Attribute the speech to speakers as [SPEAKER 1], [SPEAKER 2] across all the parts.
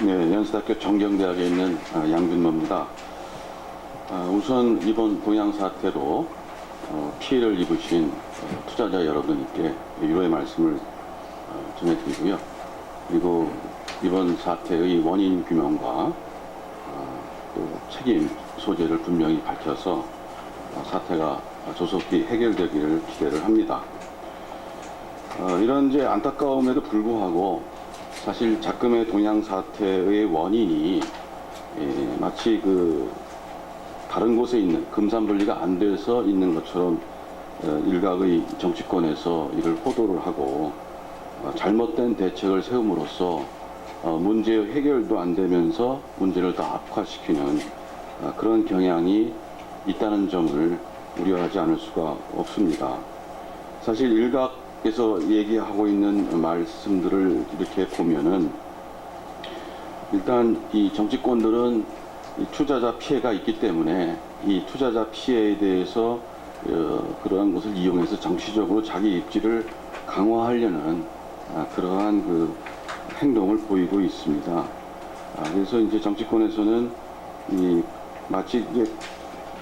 [SPEAKER 1] 네, 연세대학교 정경대학에 있는 양준모입니다. 우선 이번 동양 사태로 피해를 입으신 투자자 여러분께 위로의 말씀을 전해드리고요. 그리고 이번 사태의 원인 규명과 또 책임 소재를 분명히 밝혀서 사태가 조속히 해결되기를 기대를 합니다. 이런 이제 안타까움에도 불구하고 사실 작금의 동양 사태의 원인이 마치 다른 곳에 있는 금산분리가 안 돼서 있는 것처럼 일각의 정치권에서 이를 호도를 하고 잘못된 대책을 세움으로써 문제의 해결도 안 되면서 문제를 더 악화시키는 그런 경향이 있다는 점을 우려하지 않을 수가 없습니다. 사실 일각에서 얘기하고 있는 말씀들을 이렇게 보면은 일단 이 정치권들은 이 투자자 피해가 있기 때문에 이 투자자 피해에 대해서 그러한 것을 이용해서 정치적으로 자기 입지를 강화하려는 그러한 행동을 보이고 있습니다. 그래서 이제 정치권에서는 마치 이제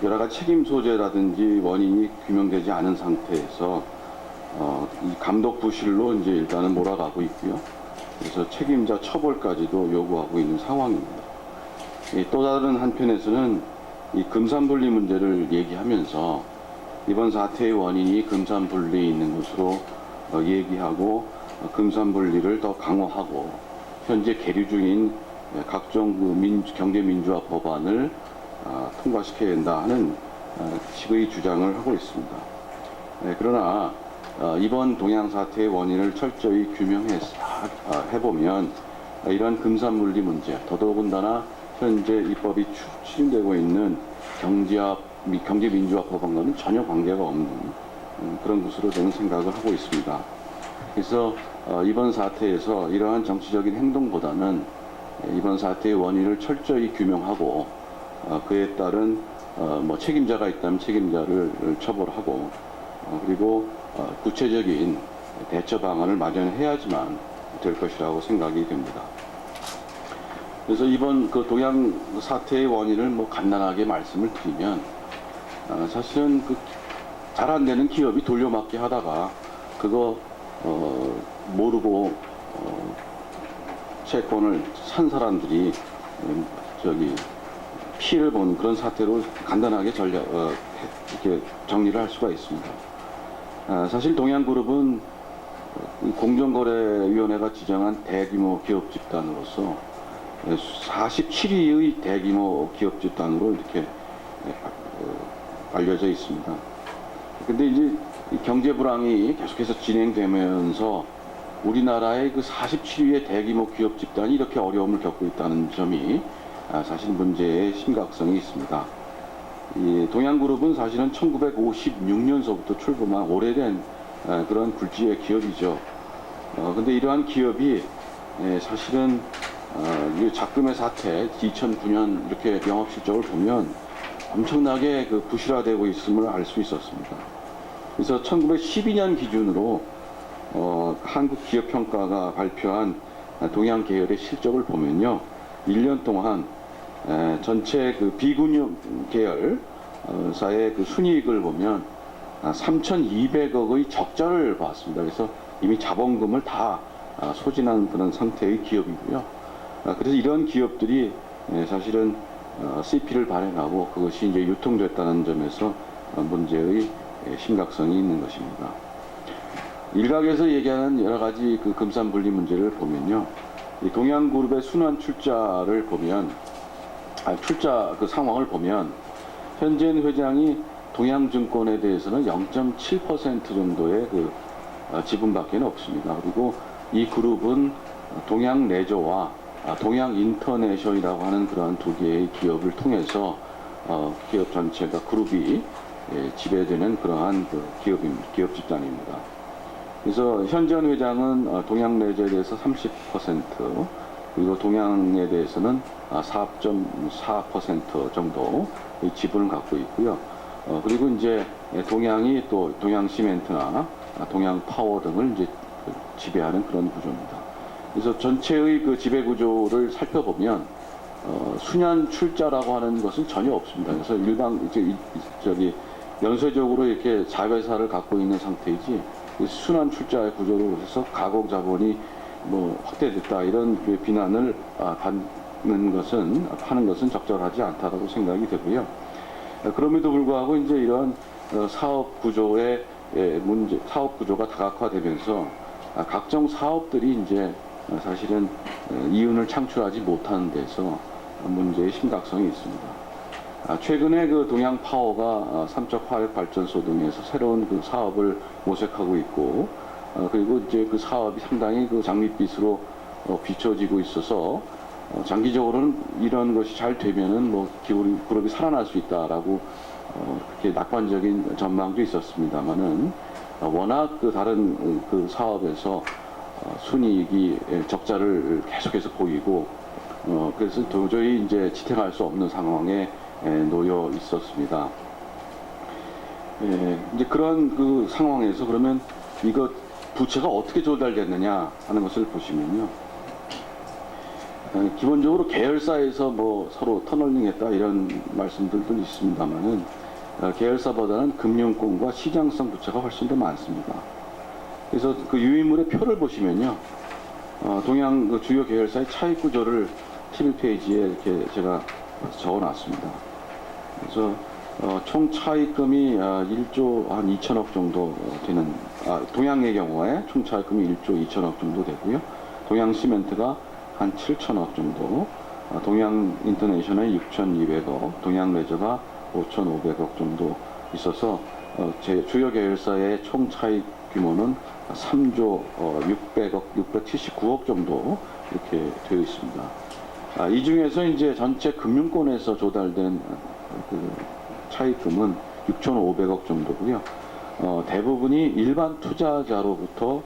[SPEAKER 1] 여러 가지 책임 소재라든지 원인이 규명되지 않은 상태에서 이 감독 부실로 이제 일단은 몰아가고 있고요. 그래서 책임자 처벌까지도 요구하고 있는 상황입니다. 또 다른 한편에서는 이 금산분리 문제를 얘기하면서 이번 사태의 원인이 금산분리에 있는 것으로 얘기하고 금산분리를 더 강화하고 현재 계류 중인 각종 경제민주화 법안을 통과시켜야 된다 하는 식의 주장을 하고 있습니다. 그러나 이번 동양 사태의 원인을 철저히 규명해보면 이러한 금산분리 문제, 더더군다나 현재 입법이 추진되고 있는 경제민주화 법안과는 전혀 관계가 없는 그런 것으로 저는 생각을 하고 있습니다. 그래서 이번 사태에서 이러한 정치적인 행동보다는 이번 사태의 원인을 철저히 규명하고 그에 따른 책임자가 있다면 책임자를 처벌하고 그리고 구체적인 대처 방안을 마련해야지만 될 것이라고 생각이 됩니다. 그래서 이번 동양 사태의 원인을 간단하게 말씀을 드리면 사실은 잘 안 되는 기업이 돌려막기 하다가 그거 모르고 채권을 산 사람들이 피해를 보는 그런 사태로 간단하게 이렇게 정리를 할 수가 있습니다. 사실 동양그룹은 공정거래위원회가 지정한 대규모 기업 집단으로서 47위의 대규모 기업 집단으로 이렇게 알려져 있습니다. 근데 이제 경제 불황이 계속해서 진행되면서 우리나라의 47위의 대규모 기업 집단이 이렇게 어려움을 겪고 있다는 점이 사실 문제의 심각성이 있습니다. 이 동양그룹은 사실은 1956년서부터 출범한 오래된 그런 굴지의 기업이죠. 근데 이러한 기업이 사실은 작금의 사태 2009년 이렇게 영업 실적을 보면 엄청나게 부실화되고 있음을 알 수 있었습니다. 그래서 1912년 기준으로 한국기업평가가 발표한 동양 계열의 실적을 보면요, 1년 동안 전체 비금융 계열사의 순이익을 보면 3,200억의 적자를 봤습니다. 그래서 이미 자본금을 다 소진한 그런 상태의 기업이고요. 그래서 이런 기업들이 사실은 CP를 발행하고 그것이 이제 유통됐다는 점에서 문제의 심각성이 있는 것입니다. 일각에서 얘기하는 여러 가지 금산분리 문제를 보면요, 이 동양그룹의 순환 출자를 보면, 출자 상황을 보면, 현재는 회장이 동양증권에 대해서는 0.7% 정도의 지분밖에 없습니다. 그리고 이 그룹은 동양레저와 동양인터내셔널이라고 하는 그러한 두 개의 기업을 통해서 기업 전체가 그룹이 지배되는 그러한 기업 집단입니다. 그래서 현재현 회장은 동양레저에 대해서 30%, 그리고 동양에 대해서는 4.4% 정도 지분을 갖고 있고요. 그리고 이제 동양이 또 동양시멘트나 동양파워 등을 이제 지배하는 그런 구조입니다. 그래서 전체의 그 지배 구조를 살펴보면 순환 출자라고 하는 것은 전혀 없습니다. 그래서 저기 연쇄적으로 이렇게 자회사를 갖고 있는 상태이지 순환 출자의 구조로 해서 가공 자본이 뭐 확대됐다 이런 그 비난을 하는 것은 적절하지 않다라고 생각이 되고요. 그럼에도 불구하고 이제 이런 사업 구조의 문제, 사업 구조가 다각화되면서 각종 사업들이 이제 사실은 이윤을 창출하지 못하는 데서 문제의 심각성이 있습니다. 최근에 그 동양 파워가 삼척 화력 발전소 등에서 새로운 그 사업을 모색하고 있고, 그리고 이제 그 사업이 상당히 그 장밋빛으로 비춰지고 있어서 장기적으로는 이런 것이 잘 되면은 뭐 그룹이 살아날 수 있다라고 그렇게 낙관적인 전망도 있었습니다만은 워낙 그 다른 그 사업에서 순이익이 적자를 계속해서 보이고 그래서 도저히 이제 지탱할 수 없는 상황에 놓여 있었습니다. 이제 그런 그 상황에서 그러면 이거 부채가 어떻게 조달됐느냐 하는 것을 보시면요. 기본적으로 계열사에서 뭐 서로 터널링했다 이런 말씀들도 있습니다만은 계열사보다는 금융권과 시장성 부채가 훨씬 더 많습니다. 그래서 그 유인물의 표를 보시면요. 동양 그 주요 계열사의 차익 구조를 11페이지에 이렇게 제가 적어 놨습니다. 그래서 총 차입금이 1조 한 2천억 정도 되는 동양의 경우에 총 차입금이 1조 2천억 정도 되고요. 동양시멘트가 한 7천억 정도, 동양인터내셔널 6,200억, 동양레저가 5,500억 정도 있어서 제 주요 계열사의 총 차입 규모는 3조 600억, 679억 정도 이렇게 되어 있습니다. 이 중에서 이제 전체 금융권에서 조달된 그 차입금은 6,500억 정도고요. 대부분이 일반 투자자로부터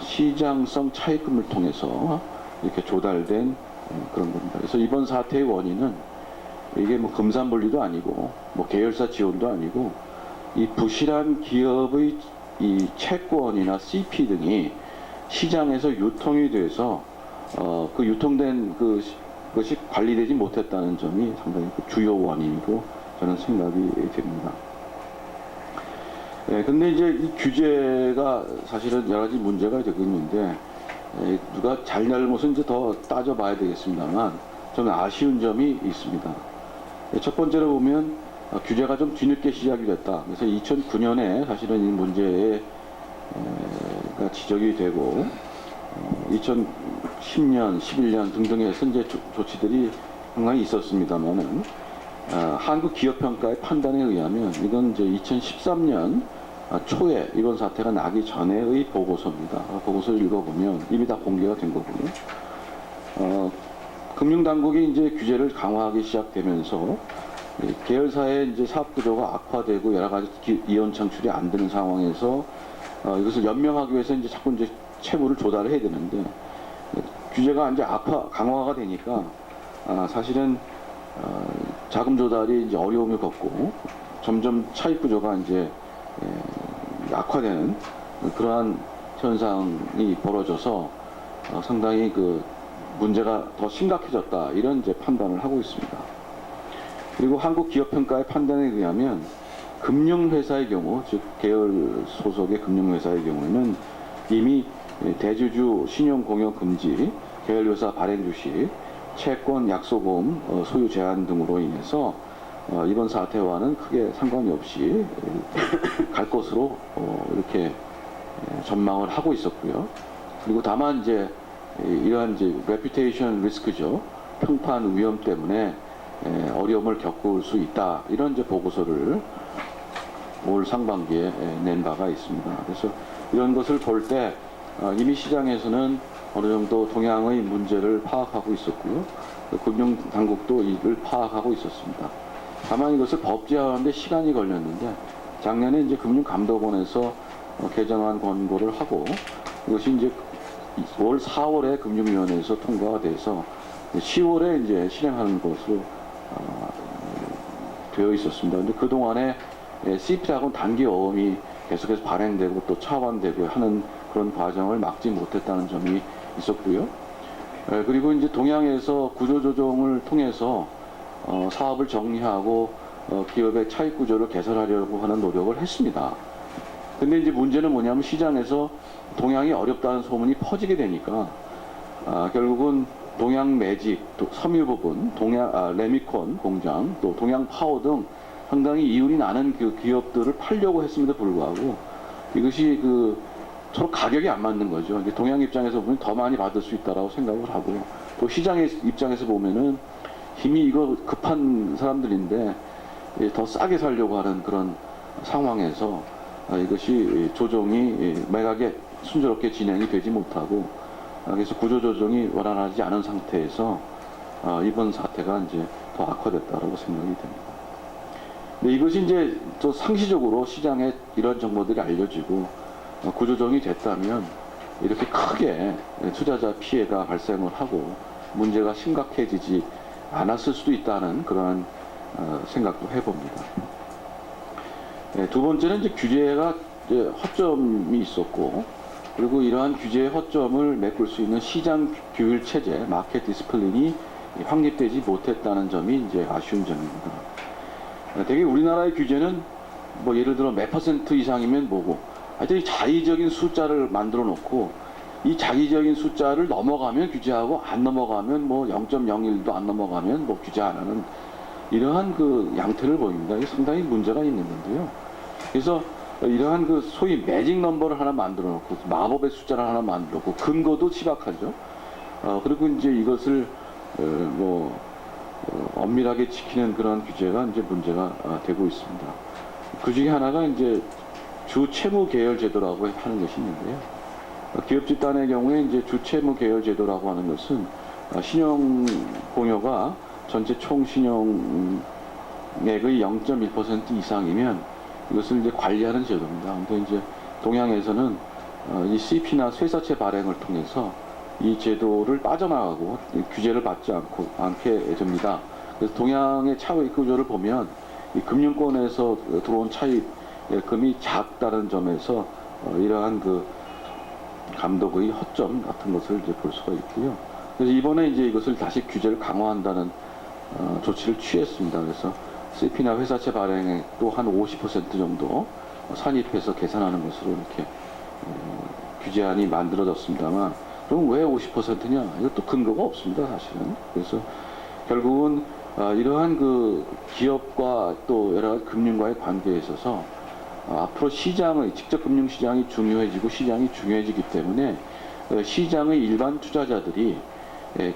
[SPEAKER 1] 시장성 차입금을 통해서 이렇게 조달된 그런 겁니다. 그래서 이번 사태의 원인은 이게 뭐 금산분리도 아니고 뭐 계열사 지원도 아니고 이 부실한 기업의 이 채권이나 CP 등이 시장에서 유통이 돼서 그 유통된 그것이 관리되지 못했다는 점이 상당히 그 주요 원인으로 저는 생각이 됩니다. 근데 이제 이 규제가 사실은 여러 가지 문제가 되고 있는데 누가 잘잘못은 이제 더 따져봐야 되겠습니다만 저는 아쉬운 점이 있습니다. 첫 번째로 보면 규제가 좀 뒤늦게 시작이 됐다. 그래서 2009년에 사실은 이 문제가 지적이 되고 2010년, 11년 등등 해서 이제 조치들이 상당히 있었습니다만은 한국기업평가의 판단에 의하면 이건 이제 2013년 초에 이번 사태가 나기 전에의 보고서입니다. 보고서를 읽어보면 이미 다 공개가 된 거고요. 금융당국이 이제 규제를 강화하기 시작되면서 계열사의 이제 사업 구조가 악화되고 여러 가지 이윤 창출이 안 되는 상황에서 이것을 연명하기 위해서 이제 자꾸 이제 채무를 조달을 해야 되는데 규제가 이제 강화가 되니까 사실은 자금 조달이 이제 어려움을 겪고 점점 차입 구조가 이제 악화되는 그러한 현상이 벌어져서 상당히 그 문제가 더 심각해졌다 이런 이제 판단을 하고 있습니다. 그리고 한국기업평가의 판단에 의하면 금융회사의 경우, 즉 계열 소속의 금융회사의 경우에는 이미 대주주 신용공여 금지, 계열회사 발행 주식, 채권 약소보험 소유 제한 등으로 인해서 이번 사태와는 크게 상관이 없이 갈 것으로 이렇게 전망을 하고 있었고요. 그리고 다만 이제 이러한 이제 레퓨테이션 리스크죠. 평판 위험 때문에 어려움을 겪을 수 있다. 이런 이제 보고서를 올 상반기에 낸 바가 있습니다. 그래서 이런 것을 볼 때 이미 시장에서는 어느 정도 동양의 문제를 파악하고 있었고요. 금융당국도 이를 파악하고 있었습니다. 다만 이것을 법제화하는데 시간이 걸렸는데 작년에 이제 금융감독원에서 개정안 권고를 하고 이것이 이제 올 4월에 금융위원회에서 통과가 돼서 10월에 이제 실행하는 것으로 되어 있었습니다. 근데 그동안에 CP하고는 단기 어음이 계속해서 발행되고 또 차관되고 하는 그런 과정을 막지 못했다는 점이 있었고요. 그리고 이제 동양에서 구조조정을 통해서 사업을 정리하고 기업의 차익 구조를 개선하려고 하는 노력을 했습니다. 근데 이제 문제는 뭐냐면 시장에서 동양이 어렵다는 소문이 퍼지게 되니까 결국은 동양 매직, 섬유 부분, 레미콘 공장, 또 동양 파워 등 상당히 이윤이 나는 그 기업들을 팔려고 했음에도 불구하고 이것이 서로 가격이 안 맞는 거죠. 이제 동양 입장에서 보면 더 많이 받을 수 있다라고 생각을 하고, 또 시장의 입장에서 보면은 이미 이거 급한 사람들인데 더 싸게 살려고 하는 그런 상황에서 이것이 조정이 매각에 순조롭게 진행이 되지 못하고, 그래서 구조조정이 원활하지 않은 상태에서 이번 사태가 이제 더 악화됐다라고 생각이 됩니다. 근데 이것이 이제 또 상시적으로 시장에 이런 정보들이 알려지고 구조조정이 됐다면 이렇게 크게 투자자 피해가 발생을 하고 문제가 심각해지지 않았을 수도 있다는 그러한 생각도 해봅니다. 두 번째는 이제 규제가 허점이 있었고, 그리고 이러한 규제의 허점을 메꿀 수 있는 시장 규율 체제, 마켓 디스플린이 확립되지 못했다는 점이 이제 아쉬운 점입니다. 되게 우리나라의 규제는 뭐 예를 들어 몇 퍼센트 이상이면 뭐고, 하여튼 자의적인 숫자를 만들어 놓고 이 자의적인 숫자를 넘어가면 규제하고 안 넘어가면 뭐 0.01도 안 넘어가면 뭐 규제 안 하는 이러한 그 양태를 보입니다. 이게 상당히 문제가 있는 건데요. 그래서 이러한 그 소위 매직 넘버를 하나 만들어 놓고 마법의 숫자를 하나 만들어 놓고 근거도 치박하죠. 그리고 이제 이것을 엄밀하게 지키는 그런 규제가 이제 문제가 되고 있습니다. 그 중에 하나가 이제 주 채무 계열 제도라고 하는 것이 있는데요. 기업 집단의 경우에 이제 주 채무 계열 제도라고 하는 것은 신용 공여가 전체 총 신용액의 0.1% 이상이면 이것을 이제 관리하는 제도입니다. 근데 이제 동양에서는 이 CP나 쇠사채 발행을 통해서 이 제도를 빠져나가고 규제를 받지 않게 됩니다. 그래서 동양의 차익 구조를 보면 이 금융권에서 들어온 차익금이 작다는 점에서 이러한 그 감독의 허점 같은 것을 이제 볼 수가 있고요. 그래서 이번에 이제 이것을 다시 규제를 강화한다는 조치를 취했습니다. 그래서 CP나 회사채 발행액 또 한 50% 정도 산입해서 계산하는 것으로 이렇게 규제안이 만들어졌습니다만, 그럼 왜 50%냐? 이것도 근거가 없습니다, 사실은. 그래서 결국은 이러한 그 기업과 또 여러 가지 금융과의 관계에 있어서 앞으로 직접 금융시장이 중요해지고 시장이 중요해지기 때문에 시장의 일반 투자자들이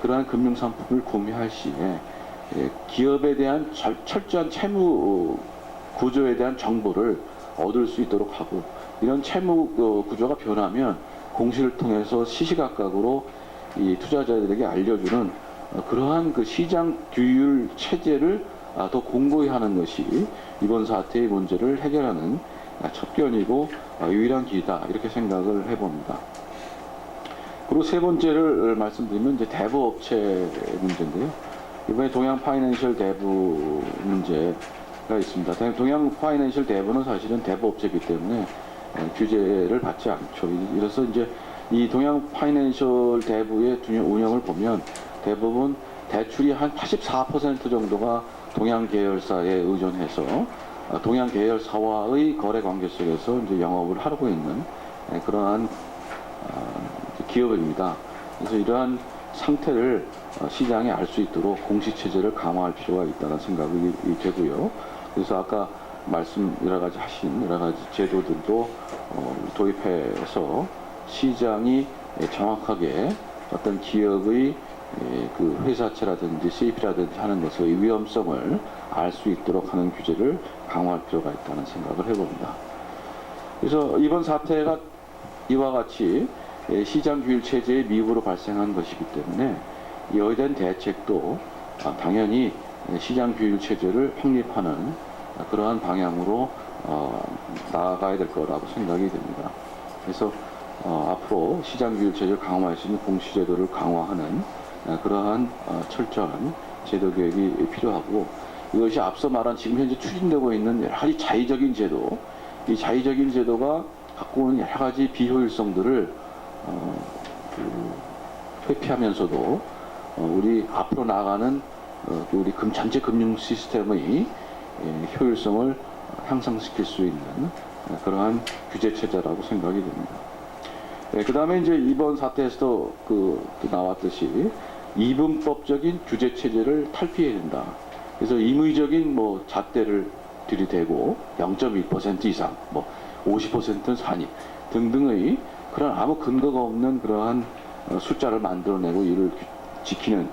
[SPEAKER 1] 그러한 금융상품을 구매할 시에 기업에 대한 철저한 채무 구조에 대한 정보를 얻을 수 있도록 하고, 이런 채무 구조가 변하면 공시를 통해서 시시각각으로 이 투자자들에게 알려주는 그러한 그 시장 규율 체제를 더 공고히 하는 것이 이번 사태의 문제를 해결하는 첩견이고 유일한 길이다, 이렇게 생각을 해봅니다. 그리고 세 번째를 말씀드리면 이제 대부 업체 문제인데요. 이번에 동양 파이낸셜 대부 문제가 있습니다. 동양 파이낸셜 대부는 사실은 대부 업체이기 때문에 규제를 받지 않죠. 이래서 이제 이 동양 파이낸셜 대부의 운영을 보면 대부분 대출이 한 84% 정도가 동양 계열사에 의존해서 동양 계열사와의 거래 관계 속에서 이제 영업을 하고 있는 그러한 기업입니다. 그래서 이러한 상태를 시장에 알 수 있도록 공시체제를 강화할 필요가 있다는 생각이 되고요. 그래서 아까 여러 가지 하신 여러 가지 제도들도 도입해서 시장이 정확하게 어떤 기업의 그 회사채라든지 CP라든지 하는 것의 위험성을 알 수 있도록 하는 규제를 강화할 필요가 있다는 생각을 해봅니다. 그래서 이번 사태가 이와 같이 시장 규율 체제의 미흡으로 발생한 것이기 때문에 이에 대한 대책도 당연히 시장 규율 체제를 확립하는 그러한 방향으로 나아가야 될 거라고 생각이 됩니다. 그래서 앞으로 시장 규율 체제를 강화할 수 있는 공시제도를 강화하는 그러한 철저한 제도 개혁이 필요하고, 이것이 앞서 말한 지금 현재 추진되고 있는 여러 가지 자의적인 제도, 이 자의적인 제도가 갖고 오는 여러 가지 비효율성들을 회피하면서도 우리 앞으로 나아가는 우리 전체 금융 시스템의 효율성을 향상시킬 수 있는 그러한 규제 체제라고 생각이 됩니다. 그 다음에 이제 이번 사태에서도 나왔듯이 이분법적인 규제 체제를 탈피해야 된다. 그래서 임의적인 잣대를 들이대고 0.1% 이상, 50%는 산입 등등의 그런 아무 근거가 없는 그러한 숫자를 만들어내고 이를 지키는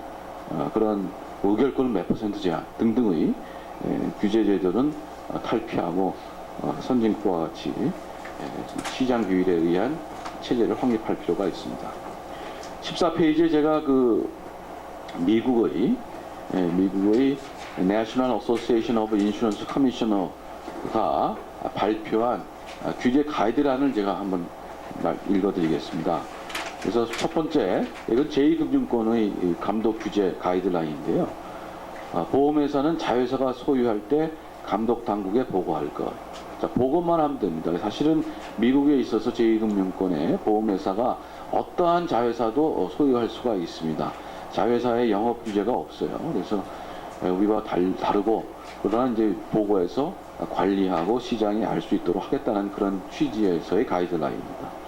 [SPEAKER 1] 그런 의결권 몇 퍼센트 제한 등등의 규제 제도는 탈피하고 선진국과 같이 시장 규율에 의한 체제를 확립할 필요가 있습니다. 14페이지에 제가 미국의 National Association of Insurance Commissioner가 발표한 규제 가이드라인을 제가 한번 읽어드리겠습니다. 그래서 첫 번째, 이건 제2금융권의 감독 규제 가이드라인인데요. 보험회사는 자회사가 소유할 때 감독 당국에 보고할 것. 자, 보고만 하면 됩니다. 사실은 미국에 있어서 제2금융권의 보험회사가 어떠한 자회사도 소유할 수가 있습니다. 자회사의 영업 규제가 없어요. 그래서 우리와 다르고, 그러나 이제 보고해서 관리하고 시장이 알 수 있도록 하겠다는 그런 취지에서의 가이드라인입니다.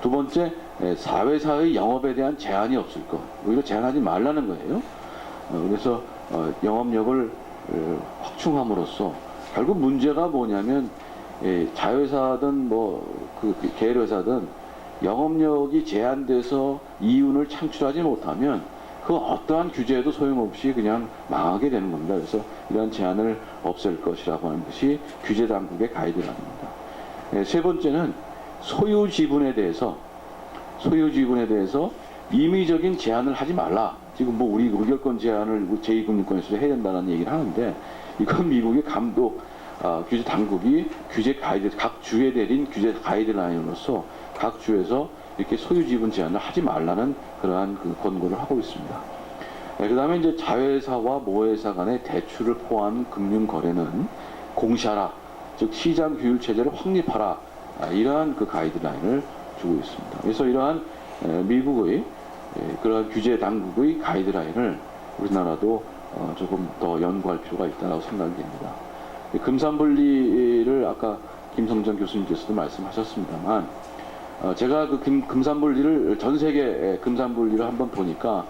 [SPEAKER 1] 두 번째, 사회사의 영업에 대한 제한이 없을 것. 오히려 제한하지 말라는 거예요. 그래서 영업력을 확충함으로써 결국 문제가 뭐냐면 자회사든 계열회사든 영업력이 제한돼서 이윤을 창출하지 못하면 그 어떠한 규제에도 소용없이 그냥 망하게 되는 겁니다. 그래서 이러한 제한을 없앨 것이라고 하는 것이 규제 당국의 가이드라인입니다. 세 번째는 소유 지분에 대해서 임의적인 제한을 하지 말라. 지금 우리 의결권 제한을 제2금융권에서 해야 된다는 얘기를 하는데, 이건 미국의 규제 당국이 각 주에 내린 규제 가이드라인으로서 각 주에서 이렇게 소유 지분 제한을 하지 말라는 그러한 권고를 하고 있습니다. 그 다음에 이제 자회사와 모회사 간의 대출을 포함한 금융 거래는 공시하라. 즉 시장 규율 체제를 확립하라. 이러한 가이드라인을 주고 있습니다. 그래서 이러한 미국의 그러한 규제 당국의 가이드라인을 우리나라도 조금 더 연구할 필요가 있다고 생각이 됩니다. 금산분리를 아까 김성정 교수님께서도 말씀하셨습니다만, 제가 금산분리를 전 세계 금산분리를 한번 보니까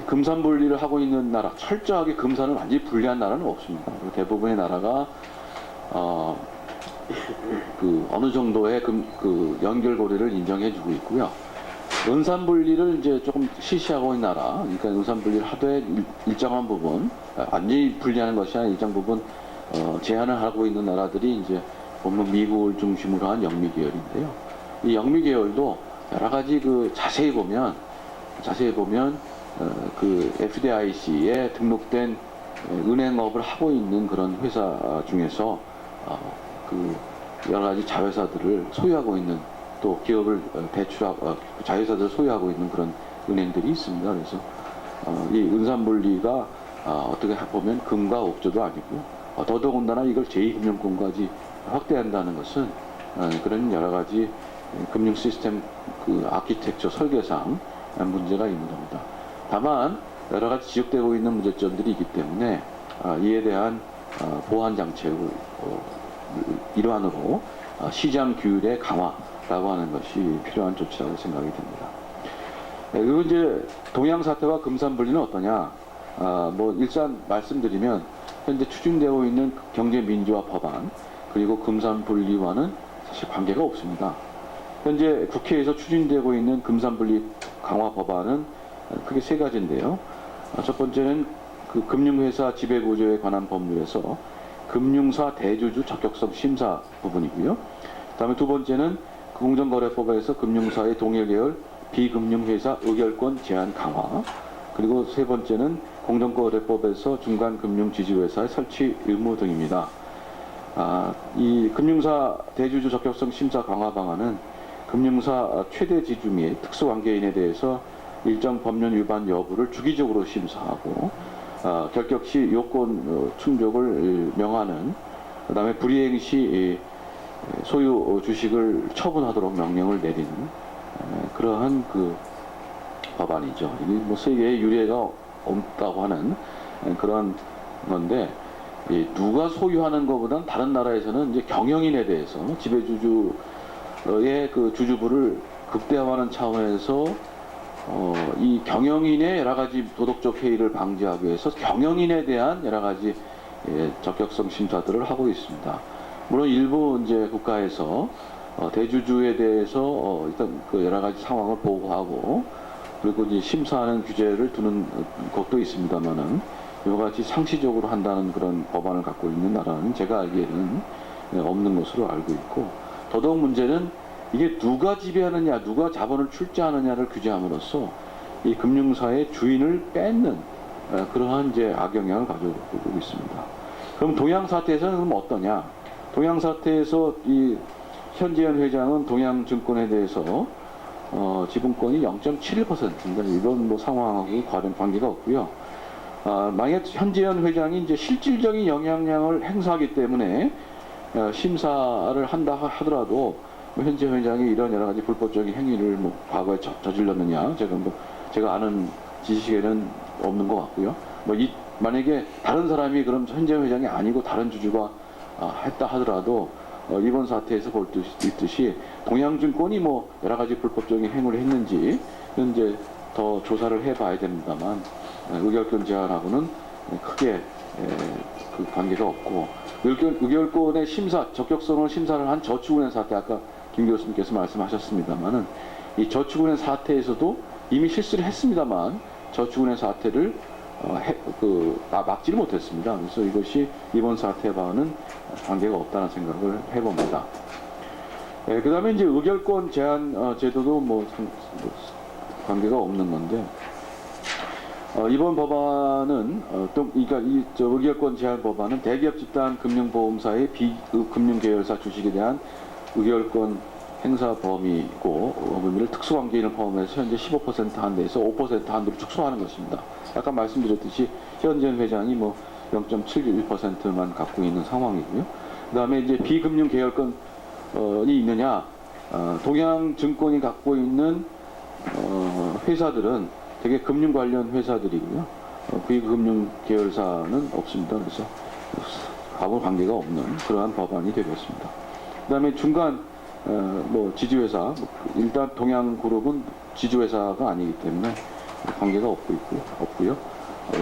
[SPEAKER 1] 금산분리를 하고 있는 나라, 철저하게 금산을 완전히 분리한 나라는 없습니다. 대부분의 나라가 어느 정도의 연결고리를 인정해주고 있고요. 은산분리를 이제 조금 시시하고 있는 나라, 그러니까 은산분리를 하되 일정한 부분, 완전히 분리하는 것이 아니라 일정 부분 제한을 하고 있는 나라들이 이제 보면 미국을 중심으로 한 영미계열인데요. 이 영미계열도 여러 가지 자세히 보면 FDIC에 등록된 은행업을 하고 있는 그런 회사 중에서 여러 가지 자회사들을 소유하고 있는, 또 기업을 자회사들을 소유하고 있는 그런 은행들이 있습니다. 그래서 이 은산분리가 어떻게 보면 금과 옥조도 아니고, 더더군다나 이걸 제2금융권까지 확대한다는 것은 그런 여러 가지 금융 시스템 아키텍처 설계상 문제가 있는 겁니다. 다만 여러 가지 지적되고 있는 문제점들이 있기 때문에 이에 대한 보완 장치의 일환으로 시장 규율의 강화라고 하는 것이 필요한 조치라고 생각이 됩니다. 그리고 이제 동양 사태와 금산분리는 어떠냐? 일단 말씀드리면 현재 추진되고 있는 경제민주화 법안 그리고 금산분리와는 사실 관계가 없습니다. 현재 국회에서 추진되고 있는 금산분리 강화 법안은 크게 세 가지인데요. 첫 번째는 금융회사 지배구조에 관한 법률에서 금융사 대주주 적격성 심사 부분이고요. 그다음에 두 번째는 공정거래법에서 금융사의 동일계열 비금융회사 의결권 제한 강화, 그리고 세 번째는 공정거래법에서 중간금융지주회사의 설치 의무 등입니다. 이 금융사 대주주 적격성 심사 강화 방안은 금융사 최대 지주 및 특수관계인에 대해서 일정 법률 위반 여부를 주기적으로 심사하고 결격 시 요건 충족을 명하는, 그 다음에 불이행 시 소유 주식을 처분하도록 명령을 내리는 그러한 법안이죠. 이게 뭐 세계에 유례가 없다고 하는 그런 건데, 누가 소유하는 것보다는 다른 나라에서는 이제 경영인에 대해서 지배주주의 그 주주부를 극대화하는 차원에서 이 경영인의 여러 가지 도덕적 해이를 방지하기 위해서 경영인에 대한 여러 가지 적격성 심사들을 하고 있습니다. 물론 일부 이제 국가에서 대주주에 대해서 일단 그 여러 가지 상황을 보고하고 그리고 이제 심사하는 규제를 두는 것도 있습니다만은 이와 같이 상시적으로 한다는 그런 법안을 갖고 있는 나라는 제가 알기에는 없는 것으로 알고 있고, 더더욱 문제는 이게 누가 지배하느냐, 누가 자본을 출자하느냐를 규제함으로써 이 금융사의 주인을 뺏는 그러한 이제 악영향을 가져오고 있습니다. 그럼 동양 사태에서는 그럼 어떠냐? 동양 사태에서 이 현재현 회장은 동양증권에 대해서 지분권이 0.71%입니다. 이런 뭐 상황하고 관계가 없고요. 만약 현재현 회장이 이제 실질적인 영향력을 행사하기 때문에 심사를 한다 하더라도 현재 회장이 이런 여러 가지 불법적인 행위를 뭐 과거에 저질렀느냐, 제가 아는 지식에는 없는 것 같고요. 만약에 다른 사람이 그럼 현재 회장이 아니고 다른 주주가 했다 하더라도 이번 사태에서 볼 수 있듯이 동양증권이 뭐 여러 가지 불법적인 행위를 했는지 이제 더 조사를 해봐야 됩니다만, 의결권 제한하고는 크게 그 관계가 없고, 의결권의 심사, 적격성을 심사를 한 저축은행 사태, 아까 김 교수님께서 말씀하셨습니다만은 이 저축은행 사태에서도 이미 실수를 했습니다만 저축은행 사태를 막지를 못했습니다. 그래서 이것이 이번 사태와는 관계가 없다는 생각을 해봅니다. 그 다음에 이제 의결권 제한 제도도 뭐 관계가 없는 건데, 이번 법안은 그러니까 이 의결권 제한 법안은 대기업 집단 금융보험사의 비금융계열사 주식에 대한 의결권 행사 범위를 특수관계인을 포함해서 현재 15% 한대에서 5% 한도로 축소하는 것입니다. 아까 말씀드렸듯이 현재현 회장이 뭐 0.71%만 갖고 있는 상황이고요. 그 다음에 이제 비금융 계열권이 있느냐, 동양증권이 갖고 있는 회사들은 되게 금융 관련 회사들이고요. 비금융 계열사는 없습니다. 그래서 아무 관계가 없는 그러한 법안이 되겠습니다. 그 다음에 중간 뭐 지주회사, 일단 동양그룹은 지주회사가 아니기 때문에 관계가 없고요.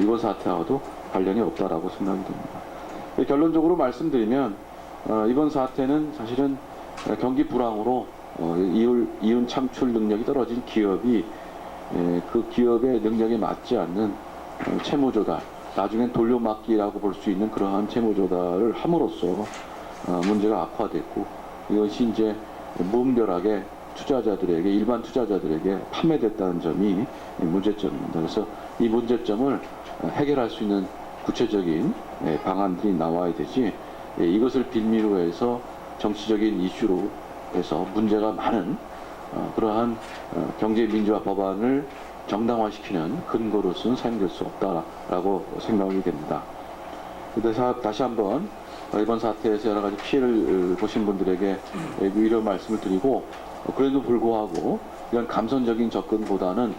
[SPEAKER 1] 이번 사태와도 관련이 없다라고 생각이 됩니다. 결론적으로 말씀드리면 이번 사태는 사실은 경기 불황으로 이윤 창출 능력이 떨어진 기업이 그 기업의 능력에 맞지 않는 채무조달, 나중엔 돌려막기라고 볼 수 있는 그러한 채무조달을 함으로써 문제가 악화됐고, 이것이 이제 무분별하게 투자자들에게, 일반 투자자들에게 판매됐다는 점이 문제점입니다. 그래서 이 문제점을 해결할 수 있는 구체적인 방안들이 나와야 되지, 이것을 빌미로 해서 정치적인 이슈로 해서 문제가 많은 그러한 경제민주화 법안을 정당화시키는 근거로서는 사용될 수 없다라고 생각이 됩니다. 그래서 다시 한번 이번 사태에서 여러 가지 피해를 보신 분들에게 위로 말씀을 드리고, 그래도 불구하고 이런 감성적인 접근보다는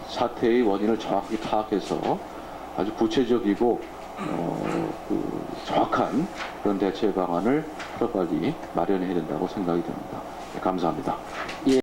[SPEAKER 1] 사태의 원인을 정확히 파악해서 아주 구체적이고 정확한 그런 대체 방안을 빨리 마련해야 된다고 생각이 됩니다. 감사합니다.